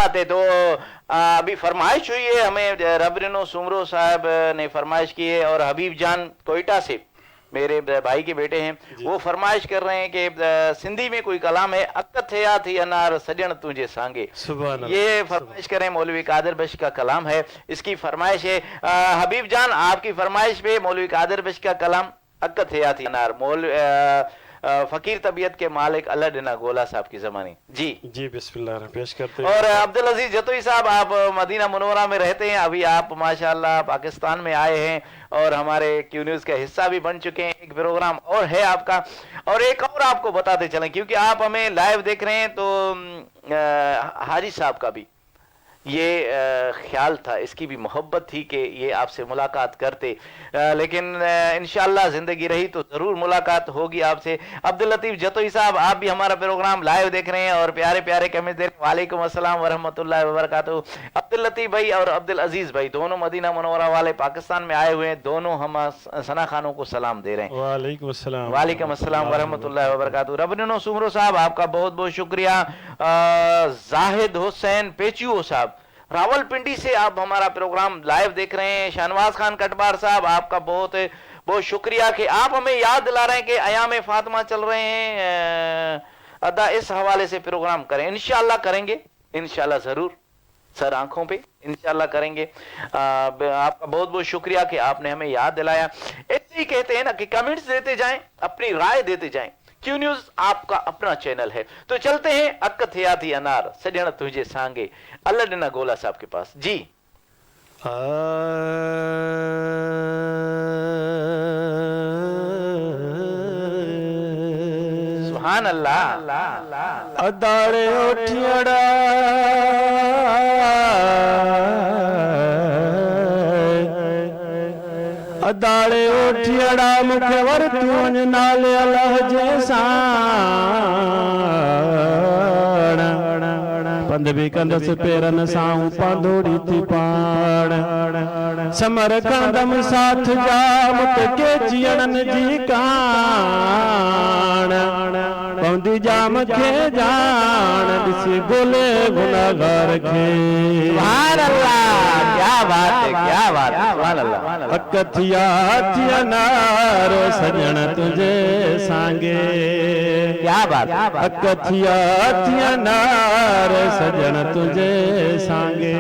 बात है। तो अभी फरमाइश हुई है, हमें रबरिनो सुमरो साहब ने फरमाइश की है और हबीब जान कोयटा से मेरे भाई के बेटे हैं, वो फरमाइश कर रहे हैं कि सिंधी में कोई कलाम है, अकत या थी अनार सजन तुझे सांगे, ये फरमाइश करें। मौलवी कादिर बख्श का कलाम है, इसकी फरमाइश है। हबीब जान आपकी फरमाइश पे मौलवी कादिर बख्श का कलाम अकत या थी अनार, फकीर तबीयत के मालिक अल्लाह डिना गोला साहब की जमानी। जी बिस्मिल्लाह पेश करते हैं। और अब्दुल अजीज जतोई साहब, आप मदीना मुनव्वरा में रहते हैं, अभी आप माशाल्लाह पाकिस्तान में आए हैं और हमारे क्यू न्यूज का हिस्सा भी बन चुके हैं। एक प्रोग्राम और है आपका, और एक और आपको बताते चलें क्योंकि आप हमें लाइव देख रहे हैं, तो हाजी साहब का भी ये ख्याल था, इसकी भी मोहब्बत थी कि ये आपसे मुलाकात करते, लेकिन इंशाअल्लाह जिंदगी रही तो जरूर मुलाकात होगी आपसे। अब्दुल लतीफ जतोई साहब, आप भी हमारा प्रोग्राम लाइव देख रहे हैं और प्यारे प्यारे कमेंट दे रहे हैं। वालेकुम अस्सलाम वरहमतुल्लाहि वबरकातुहू। अब्दुल लतीफ भाई और अब्दुल अजीज भाई दोनों मदीना मुनव्वरा वाले पाकिस्तान में आए हुए हैं, दोनों हम सना खानों को सलाम दे रहे हैं। वालेकुम अस्सलाम वरहमतुल्लाहि वबरकातुहू। रबरिनो सुमरो साहब आपका बहुत बहुत शुक्रिया। जाहिद हुसैन पेचियो साहब रावलपिंडी से आप हमारा प्रोग्राम लाइव देख रहे हैं। शाहनवाज खान कटबार साहब आपका बहुत बहुत शुक्रिया कि आप हमें याद दिला रहे हैं कि अयाम फातिमा चल रहे हैं, अदा इस हवाले से प्रोग्राम करें। इंशाअल्लाह करेंगे, इंशाअल्लाह जरूर, सर आंखों पे इंशाअल्लाह करेंगे। आपका बहुत बहुत शुक्रिया कि आपने हमें याद दिलाया। ऐसे ही कहते हैं ना कि कमेंट्स देते जाएं, अपनी राय देते जाएं। क्यू न्यूज आपका अपना चैनल है। तो चलते हैं अकत याती अनार सजन तुझे सांगे अल्लाह डिना गोला साहब के पास। जी सुभान अल्लाह। अदाड़े उठियड़ा अदाड़े उठियड़ा मुखे वरतूं नाले अल्लाह जैसा पंध भी कंदस पेरन साऊं पांदोड़ी थी पाण समर कंदम साथ जा मुत के जियन जी कान पौंदी जाम के जान दिसी बोले गुनाहगार के। सुभान अल्लाह, क्या बात है, क्या बात है, सुभान अल्लाह। अकथिया थिया नार सजन तुझे सांगे, क्या बात, अकथिया थिया नार सजन तुझे सांगे,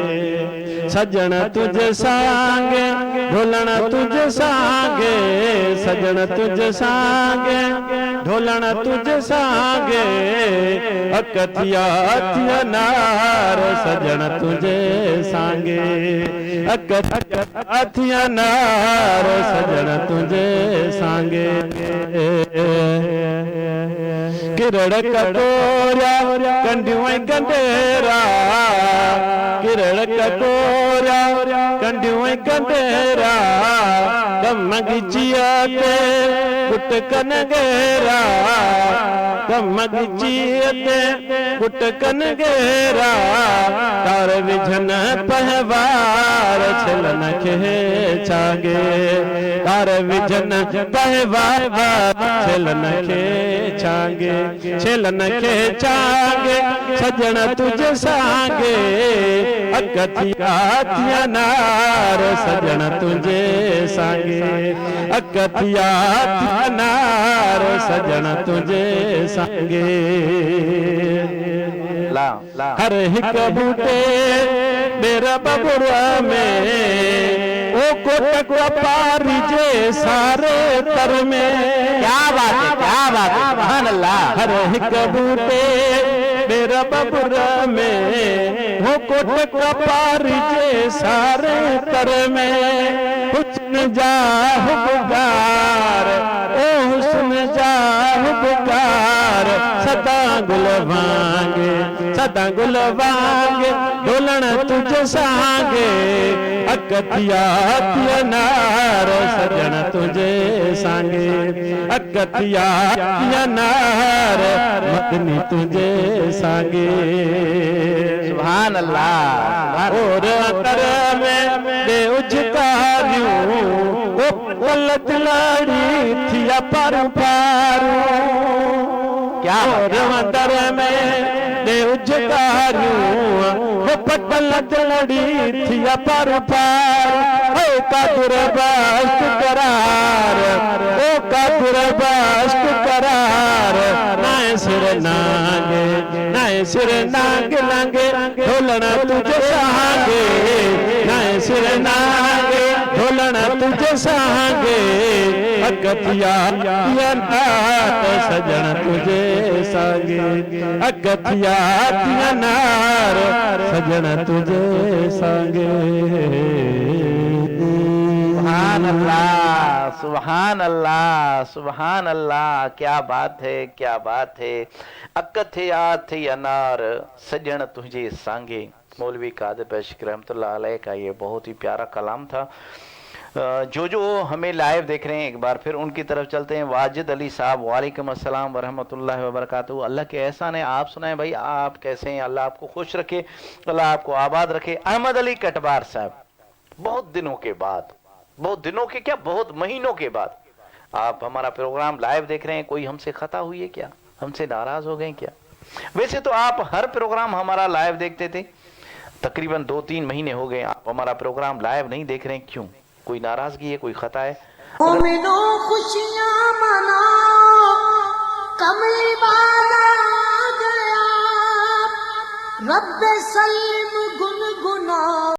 सजन तुझे सांगे ढोलण तुझे सांगे, सजन तुझे सांगे ढोलण तुझे सांगे, अकथिया थिया नार सजन तुझे सांगे, अकथिया नार सजन तुझे सांगे। किरण कटोरा कंडियों कंडेरा, किरण कटोरा कंडियों कंडेरा, कम गिचिया ते पुट कनगेरा, कम गिचिया ते पुट कनगेरा, तार विझन पहवार छलन खे छागे, तार विझन पहवार छलन खे छागे, छलन खे छागे, सजन तुझे सांगे, अकथिया थिया नार सजन तुझे सांगे, अकथिया थिया नार सजन तुझे सांगे। हर हिक बूटे मेरा बबुआ में ओ कोटक पारी जे सारे तर में। क्या बात है, क्या बात है, सुभान अल्लाह। हर हिक बूटे मेरा बबुआ में हो कोटक पारी जे सारे तर में। हुस्न जा हुबगार ओ हुस्न जा हुबगार, सदा गुल वांगे सदा गुल वांगे, ढोलण तुझे सांगे, अकथिया थिया नार सजन तुझे सांगे, अकथिया थिया नार मदनी तुझे सांगे। सुभान अल्लाह। और अंतर में दे उजकारियूं ओ पलट लाड़ी थिया पारू पारू, क्या और अंतर में दे उजगारियूं हो पटल लड़ी थिया पर पार हो कादुर बास्त करार ओ कादुर बास्त करार नाए सिर नांगे लांगे ढोलना तुझे सहांगे नाए सिर नांगे ढोलना तुझे सहांगे अगथिया नाथ सजन तुझे सांगे अगथिया नार सजन तुझे सांगे। सुभान अल्लाह, सुभान अल्लाह, सुभान अल्लाह। क्या बात है, क्या बात है। अकथिया थी अनार सजन तुझे सांगे। मौलवी कादिर पेश रहमतुल्लाह अलैह का ये बहुत ही प्यारा कलाम था। जो हमें लाइव देख रहे हैं एक बार फिर उनकी तरफ चलते हैं। वाजिद अली साहब, वालेकुम अस्सलाम वरहमतुल्लाहि वबरकातुहू। अल्लाह के एहसान है, आप सुनाएं भाई, आप कैसे हैं? अल्लाह आपको खुश रखे, अल्लाह आपको आबाद रखे। अहमद अली कटवार साहब, बहुत दिनों के बाद, बहुत दिनों के क्या, बहुत महीनों के बाद आप हमारा प्रोग्राम लाइव देख रहे हैं। कोई हमसे खता हुई है क्या? हमसे नाराज हो गए क्या? वैसे तो आप हर प्रोग्राम हमारा लाइव देखते थे, तकरीबन 2-3 महीने हो गए आप हमारा प्रोग्राम लाइव नहीं देख रहे हैं, क्यों? कोई नाराजगी है, कोई खता है? खुशियां मनाओ, कमली वाला आ गया, रब्बे सल्ली